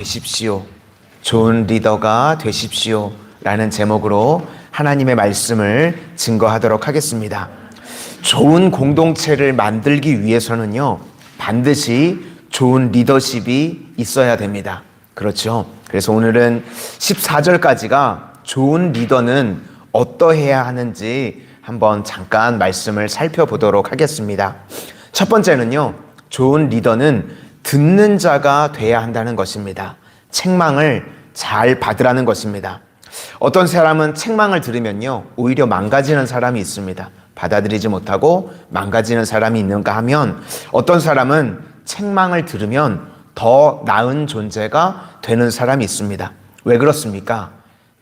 되십시오. 좋은 리더가 되십시오. 라는 제목으로 하나님의 말씀을 증거하도록 하겠습니다. 좋은 공동체를 만들기 위해서는요, 반드시 좋은 리더십이 있어야 됩니다. 그렇죠? 그래서 오늘은 14절까지가 좋은 리더는 어떠해야 하는지 한번 잠깐 말씀을 살펴보도록 하겠습니다. 첫 번째는요, 좋은 리더는 듣는 자가 돼야 한다는 것입니다. 책망을 잘 받으라는 것입니다. 어떤 사람은 책망을 들으면요, 오히려 망가지는 사람이 있습니다. 받아들이지 못하고 망가지는 사람이 있는가 하면, 어떤 사람은 책망을 들으면 더 나은 존재가 되는 사람이 있습니다. 왜 그렇습니까?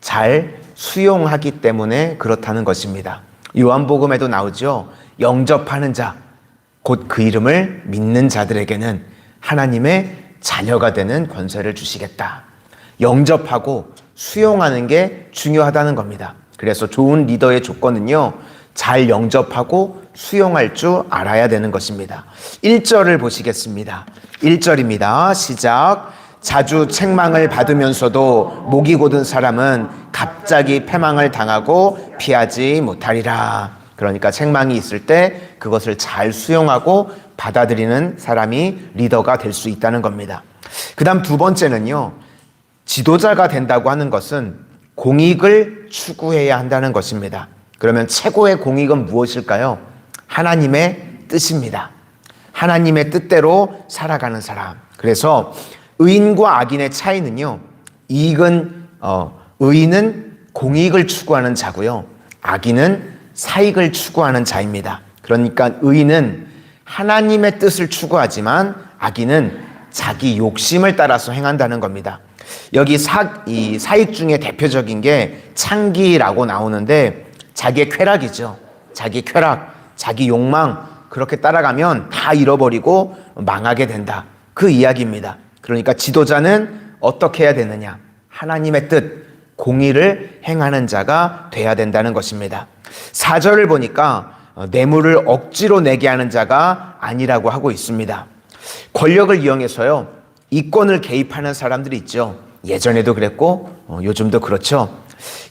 잘 수용하기 때문에 그렇다는 것입니다. 요한복음에도 나오죠. 영접하는 자, 곧 그 이름을 믿는 자들에게는 하나님의 자녀가 되는 권세를 주시겠다. 영접하고 수용하는 게 중요하다는 겁니다. 그래서 좋은 리더의 조건은요, 잘 영접하고 수용할 줄 알아야 되는 것입니다. 1절을 보시겠습니다. 1절입니다. 시작. 자주 책망을 받으면서도 목이 곧은 사람은 갑자기 패망을 당하고 피하지 못하리라. 그러니까 책망이 있을 때 그것을 잘 수용하고 받아들이는 사람이 리더가 될 수 있다는 겁니다. 그 다음 두 번째는요, 지도자가 된다고 하는 것은 공익을 추구해야 한다는 것입니다. 그러면 최고의 공익은 무엇일까요? 하나님의 뜻입니다. 하나님의 뜻대로 살아가는 사람. 그래서 의인과 악인의 차이는요, 의인은 공익을 추구하는 자고요, 악인은 사익을 추구하는 자입니다. 그러니까 의인은 하나님의 뜻을 추구하지만 악인은 자기 욕심을 따라서 행한다는 겁니다. 여기 이 사익 중에 대표적인 게 창기라고 나오는데, 자기의 쾌락이죠. 자기 쾌락, 자기 욕망, 그렇게 따라가면 다 잃어버리고 망하게 된다. 그 이야기입니다. 그러니까 지도자는 어떻게 해야 되느냐? 하나님의 뜻, 공의를 행하는 자가 돼야 된다는 것입니다. 4절을 보니까 뇌물을 억지로 내게 하는 자가 아니라고 하고 있습니다. 권력을 이용해서요, 이권을 개입하는 사람들이 있죠. 예전에도 그랬고 요즘도 그렇죠.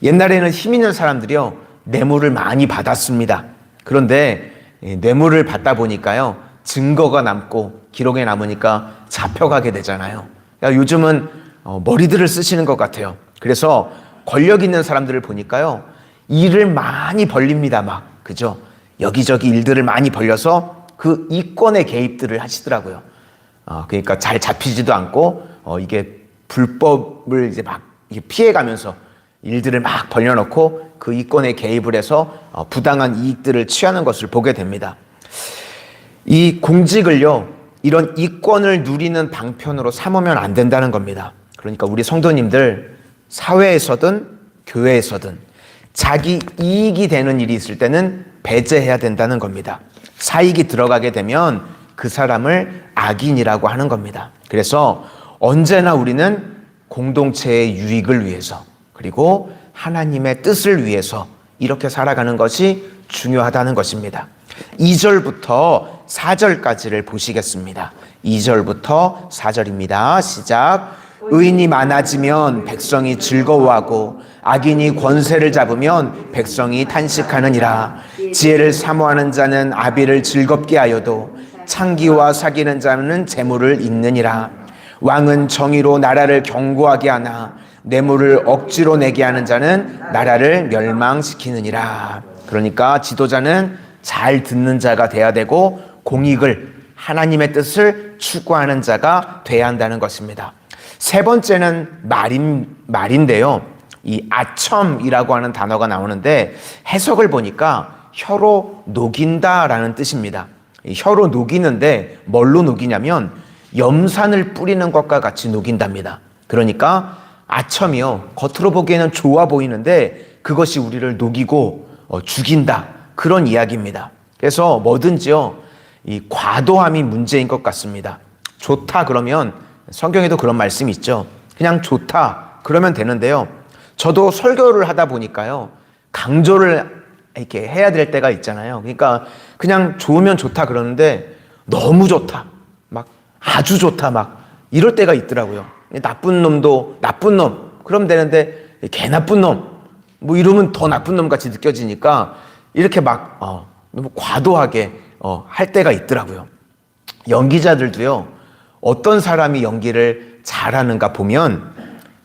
옛날에는 힘 있는 사람들이요, 뇌물을 많이 받았습니다. 그런데 뇌물을 받다 보니까요, 증거가 남고 기록에 남으니까 잡혀가게 되잖아요. 요즘은 머리들을 쓰시는 것 같아요. 그래서 권력 있는 사람들을 보니까요, 일을 많이 벌립니다. 그죠? 여기저기 일들을 많이 벌려서 그 이권의 개입들을 하시더라고요. 그러니까 잘 잡히지도 않고 이게 불법을 이제 막 피해가면서 일들을 막 벌려놓고 그 이권에 개입을 해서 부당한 이익들을 취하는 것을 보게 됩니다. 이 공직을요, 이런 이권을 누리는 방편으로 삼으면 안 된다는 겁니다. 그러니까 우리 성도님들, 사회에서든 교회에서든 자기 이익이 되는 일이 있을 때는 배제해야 된다는 겁니다. 사익이 들어가게 되면 그 사람을 악인이라고 하는 겁니다. 그래서 언제나 우리는 공동체의 유익을 위해서, 그리고 하나님의 뜻을 위해서 이렇게 살아가는 것이 중요하다는 것입니다. 2절부터 4절까지를 보시겠습니다. 2절부터 4절입니다. 시작. 의인이 많아지면 백성이 즐거워하고 악인이 권세를 잡으면 백성이 탄식하느니라. 지혜를 사모하는 자는 아비를 즐겁게 하여도 창기와 사귀는 자는 재물을 잇느니라. 왕은 정의로 나라를 견고하게 하나 뇌물을 억지로 내게 하는 자는 나라를 멸망시키느니라. 그러니까 지도자는 잘 듣는 자가 돼야 되고, 공익을, 하나님의 뜻을 추구하는 자가 돼야 한다는 것입니다. 세 번째는 말인데요, 이 아첨이라고 하는 단어가 나오는데 해석을 보니까 혀로 녹인다라는 뜻입니다. 혀로 녹이는데 뭘로 녹이냐면 염산을 뿌리는 것과 같이 녹인답니다. 그러니까 아첨이요, 겉으로 보기에는 좋아 보이는데 그것이 우리를 녹이고 죽인다, 그런 이야기입니다. 그래서 뭐든지요, 이 과도함이 문제인 것 같습니다. 좋다 그러면, 성경에도 그런 말씀이 있죠. 그냥 좋다 그러면 되는데요, 저도 설교를 하다 보니까요, 강조를 이렇게 해야 될 때가 있잖아요. 그러니까 그냥 좋으면 좋다 그러는데 너무 좋다, 막 아주 좋다, 막 이럴 때가 있더라고요. 나쁜 놈도 나쁜 놈. 그럼 되는데 개 나쁜 놈. 뭐 이러면 더 나쁜 놈 같이 느껴지니까 이렇게 막 너무 과도하게 할 때가 있더라고요. 연기자들도요. 어떤 사람이 연기를 잘하는가 보면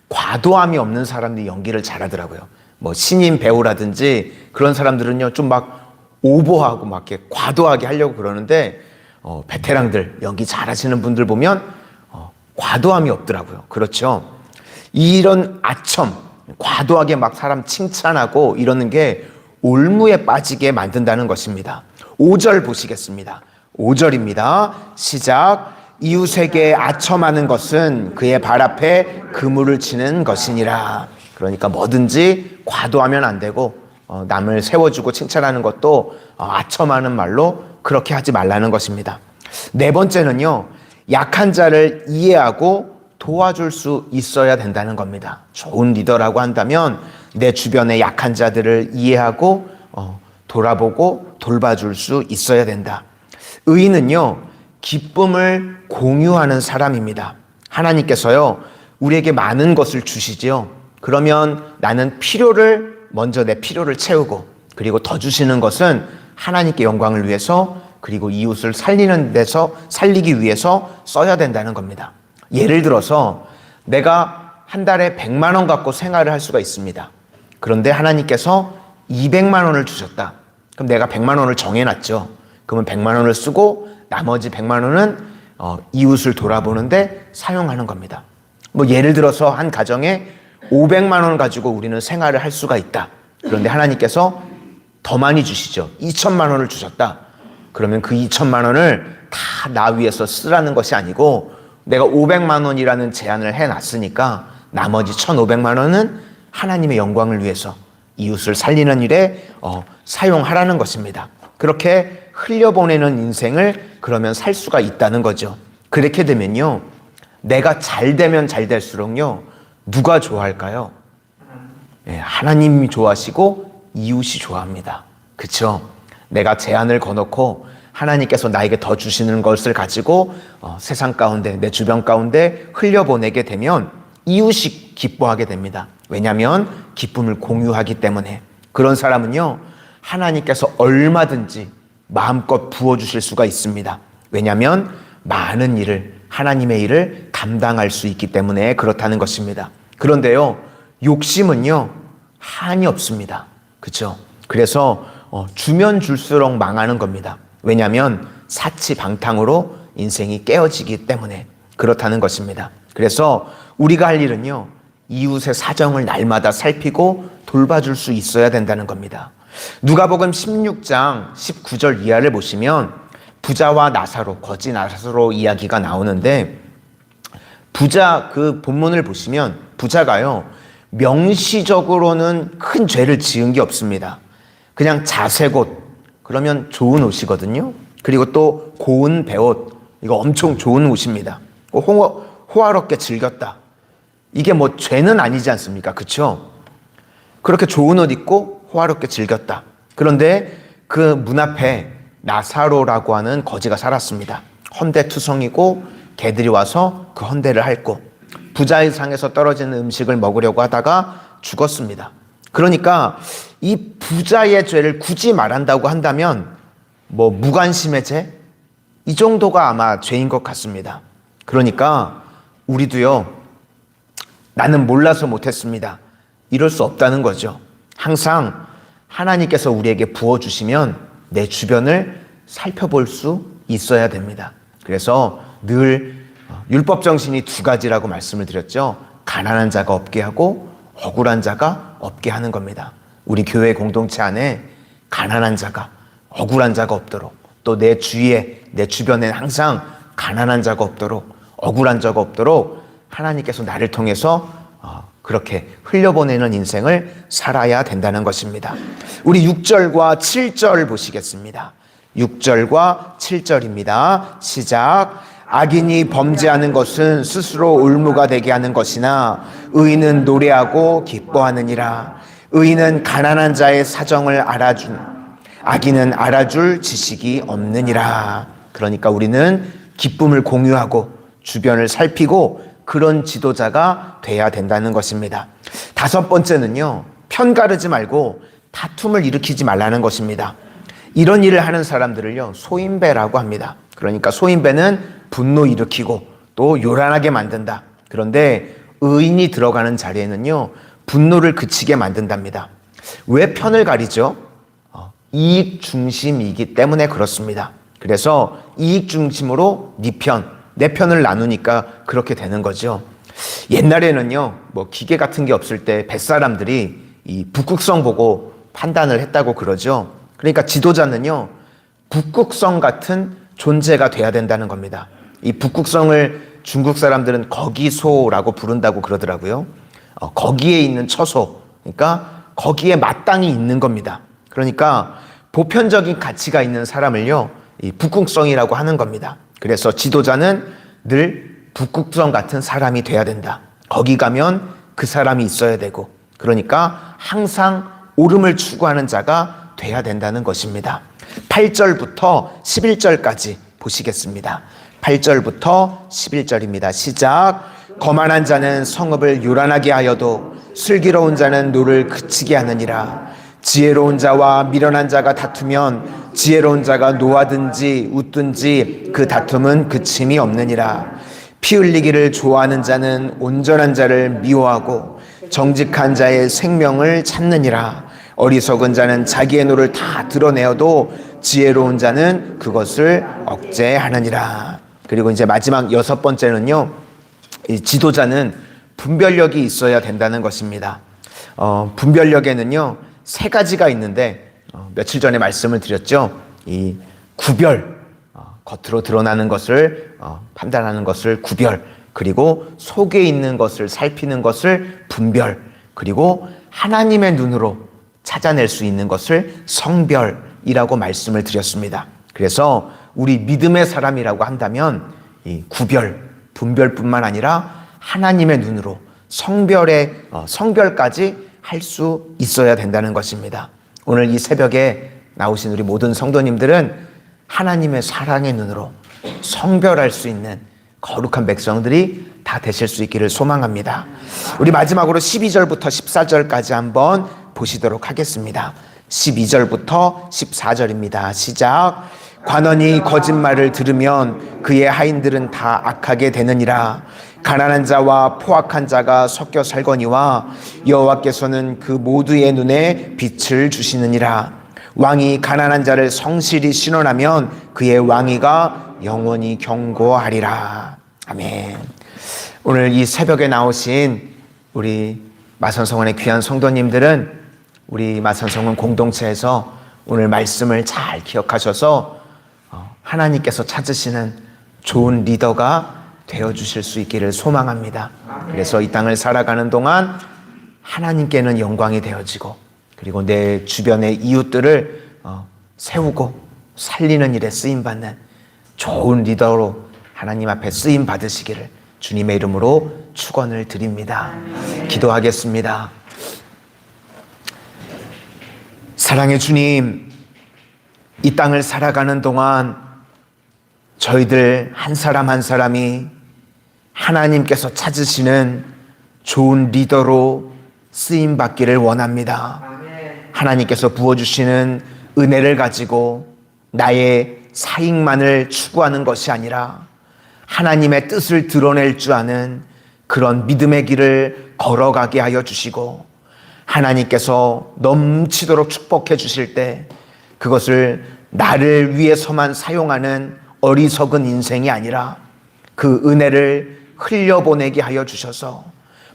과도함이 없는 사람들이 연기를 잘하더라고요. 뭐 신인 배우라든지 그런 사람들은요. 좀 막 오버하고 막 이렇게 과도하게 하려고 그러는데 베테랑들 연기 잘하시는 분들 보면 과도함이 없더라고요. 그렇죠? 이런 아첨, 과도하게 막 사람 칭찬하고 이러는 게 올무에 빠지게 만든다는 것입니다. 5절 보시겠습니다. 5절입니다. 시작. 이웃에게 아첨하는 것은 그의 발 앞에 그물을 치는 것이니라. 그러니까 뭐든지 과도하면 안 되고 남을 세워주고 칭찬하는 것도 아첨하는 말로 그렇게 하지 말라는 것입니다. 네 번째는요. 약한 자를 이해하고 도와줄 수 있어야 된다는 겁니다. 좋은 리더라고 한다면 내 주변의 약한 자들을 이해하고 돌아보고 돌봐줄 수 있어야 된다. 의인은요. 기쁨을 공유하는 사람입니다. 하나님께서요. 우리에게 많은 것을 주시지요. 그러면 나는 먼저 내 필요를 채우고 그리고 더 주시는 것은 하나님께 영광을 위해서 그리고 이웃을 살리기 위해서 써야 된다는 겁니다. 예를 들어서 내가 한 달에 100만 원 갖고 생활을 할 수가 있습니다. 그런데 하나님께서 200만 원을 주셨다. 그럼 내가 100만 원을 정해놨죠. 그러면 100만 원을 쓰고 나머지 100만 원은 이웃을 돌아보는데 사용하는 겁니다. 뭐 예를 들어서 한 가정에 500만 원 가지고 우리는 생활을 할 수가 있다. 그런데 하나님께서 더 많이 주시죠. 2천만 원을 주셨다. 그러면 그 2천만 원을 다 나 위해서 쓰라는 것이 아니고 내가 500만 원이라는 제한을 해놨으니까 나머지 1,500만 원은 하나님의 영광을 위해서 이웃을 살리는 일에 사용하라는 것입니다. 그렇게 흘려보내는 인생을 그러면 살 수가 있다는 거죠. 그렇게 되면요. 내가 잘 되면 잘 될수록요. 누가 좋아할까요? 하나님이 좋아하시고 이웃이 좋아합니다. 그렇죠? 내가 제한을 거놓고 하나님께서 나에게 더 주시는 것을 가지고 세상 가운데 내 주변 가운데 흘려보내게 되면 이웃이 기뻐하게 됩니다. 왜냐하면 기쁨을 공유하기 때문에. 그런 사람은요. 하나님께서 얼마든지 마음껏 부어주실 수가 있습니다. 왜냐하면 많은 일을 하나님의 일을 감당할 수 있기 때문에 그렇다는 것입니다. 그런데요. 욕심은요. 한이 없습니다. 그렇죠? 그래서 주면 줄수록 망하는 겁니다. 왜냐하면 사치방탕으로 인생이 깨어지기 때문에 그렇다는 것입니다. 그래서 우리가 할 일은요. 이웃의 사정을 날마다 살피고 돌봐줄 수 있어야 된다는 겁니다. 누가복음 16장 19절 이하를 보시면 부자와 나사로, 거지 나사로 이야기가 나오는데 부자 그 본문을 보시면 부자가요. 명시적으로는 큰 죄를 지은 게 없습니다. 그냥 자색 옷, 그러면 좋은 옷이거든요. 그리고 또 고운 배옷, 이거 엄청 좋은 옷입니다. 호화롭게 즐겼다. 이게 뭐 죄는 아니지 않습니까? 그렇죠? 그렇게 좋은 옷 입고 호화롭게 즐겼다. 그런데 그 문 앞에 나사로라고 하는 거지가 살았습니다. 헌대투성이고 개들이 와서 그 헌대를 핥고 부자의 상에서 떨어지는 음식을 먹으려고 하다가 죽었습니다. 그러니까 이 부자의 죄를 굳이 말한다고 한다면 뭐 무관심의 죄? 이 정도가 아마 죄인 것 같습니다. 그러니까 우리도요. 나는 몰라서 못했습니다. 이럴 수 없다는 거죠. 항상 하나님께서 우리에게 부어주시면 내 주변을 살펴볼 수 있어야 됩니다. 그래서 늘 율법 정신이 두 가지라고 말씀을 드렸죠. 가난한 자가 없게 하고 억울한 자가 없게 하는 겁니다. 우리 교회 공동체 안에 가난한 자가, 억울한 자가 없도록 또 내 주위에, 내 주변에 항상 가난한 자가 없도록 억울한 자가 없도록 하나님께서 나를 통해서 그렇게 흘려보내는 인생을 살아야 된다는 것입니다. 우리 6절과 7절 보시겠습니다. 6절과 7절입니다. 시작. 악인이 범죄하는 것은 스스로 올무가 되게 하는 것이나 의인은 노래하고 기뻐하느니라. 의인은 가난한 자의 사정을 알아준, 악인은 알아줄 지식이 없느니라. 그러니까 우리는 기쁨을 공유하고 주변을 살피고 그런 지도자가 돼야 된다는 것입니다. 다섯 번째는요, 편가르지 말고 다툼을 일으키지 말라는 것입니다. 이런 일을 하는 사람들을요, 소인배라고 합니다. 그러니까 소인배는 분노 일으키고 또 요란하게 만든다. 그런데 의인이 들어가는 자리에는요, 분노를 그치게 만든답니다. 왜 편을 가리죠? 이익 중심이기 때문에 그렇습니다. 그래서 이익 중심으로 내 편을 나누니까 그렇게 되는 거죠. 옛날에는요, 기계 같은 게 없을 때 뱃사람들이 이 북극성 보고 판단을 했다고 그러죠. 그러니까 지도자는요, 북극성 같은 존재가 돼야 된다는 겁니다. 이 북극성을 중국 사람들은 거기소라고 부른다고 그러더라고요. 거기에 있는 처소, 그러니까 거기에 마땅히 있는 겁니다. 그러니까 보편적인 가치가 있는 사람을요, 이 북극성이라고 하는 겁니다. 그래서 지도자는 늘 북극성 같은 사람이 돼야 된다. 거기 가면 그 사람이 있어야 되고, 그러니까 항상 옳음을 추구하는 자가 돼야 된다는 것입니다. 8절부터 11절까지 보시겠습니다. 8절부터 11절입니다. 시작. 거만한 자는 성읍을 요란하게 하여도 슬기로운 자는 노를 그치게 하느니라. 지혜로운 자와 미련한 자가 다투면 지혜로운 자가 노하든지 웃든지 그 다툼은 그침이 없느니라. 피 흘리기를 좋아하는 자는 온전한 자를 미워하고 정직한 자의 생명을 찾느니라. 어리석은 자는 자기의 노를 다 드러내어도 지혜로운 자는 그것을 억제하느니라. 그리고 이제 마지막 여섯 번째는요, 이 지도자는 분별력이 있어야 된다는 것입니다. 분별력에는요, 세 가지가 있는데, 며칠 전에 말씀을 드렸죠. 이 구별, 겉으로 드러나는 것을 판단하는 것을 구별, 그리고 속에 있는 것을 살피는 것을 분별, 그리고 하나님의 눈으로 찾아낼 수 있는 것을 성별이라고 말씀을 드렸습니다. 그래서 우리 믿음의 사람이라고 한다면 이 구별, 분별뿐만 아니라 하나님의 눈으로 성별까지 할 수 있어야 된다는 것입니다. 오늘 이 새벽에 나오신 우리 모든 성도님들은 하나님의 사랑의 눈으로 성별할 수 있는 거룩한 백성들이 다 되실 수 있기를 소망합니다. 우리 마지막으로 12절부터 14절까지 한번 보시도록 하겠습니다. 12절부터 14절입니다. 시작. 관원이 거짓말을 들으면 그의 하인들은 다 악하게 되느니라. 가난한 자와 포악한 자가 섞여 살거니와 여호와께서는 그 모두의 눈에 빛을 주시느니라. 왕이 가난한 자를 성실히 신원하면 그의 왕위가 영원히 견고하리라. 아멘. 오늘 이 새벽에 나오신 우리 마선성원의 귀한 성도님들은 우리 마선성원 공동체에서 오늘 말씀을 잘 기억하셔서 하나님께서 찾으시는 좋은 리더가 되어주실 수 있기를 소망합니다. 그래서 이 땅을 살아가는 동안 하나님께는 영광이 되어지고, 그리고 내 주변의 이웃들을 세우고 살리는 일에 쓰임받는 좋은 리더로 하나님 앞에 쓰임 받으시기를 주님의 이름으로 축원을 드립니다. 기도하겠습니다. 사랑의 주님, 이 땅을 살아가는 동안 저희들 한 사람 한 사람이 하나님께서 찾으시는 좋은 리더로 쓰임 받기를 원합니다. 하나님께서 부어주시는 은혜를 가지고 나의 사익만을 추구하는 것이 아니라 하나님의 뜻을 드러낼 줄 아는 그런 믿음의 길을 걸어가게 하여 주시고, 하나님께서 넘치도록 축복해 주실 때 그것을 나를 위해서만 사용하는 어리석은 인생이 아니라 그 은혜를 흘려보내게 하여 주셔서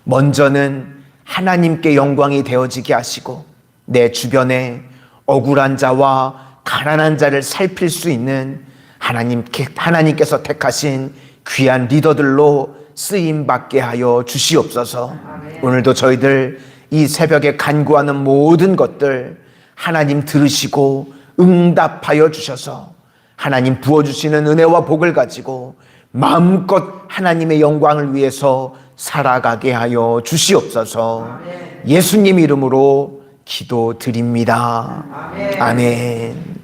먼저는 하나님께 영광이 되어지게 하시고, 내 주변에 억울한 자와 가난한 자를 살필 수 있는 하나님께서 택하신 귀한 리더들로 쓰임받게 하여 주시옵소서. 오늘도 저희들 이 새벽에 간구하는 모든 것들 하나님 들으시고 응답하여 주셔서 하나님 부어주시는 은혜와 복을 가지고 마음껏 하나님의 영광을 위해서 살아가게 하여 주시옵소서. 예수님 이름으로 기도드립니다. 아멘.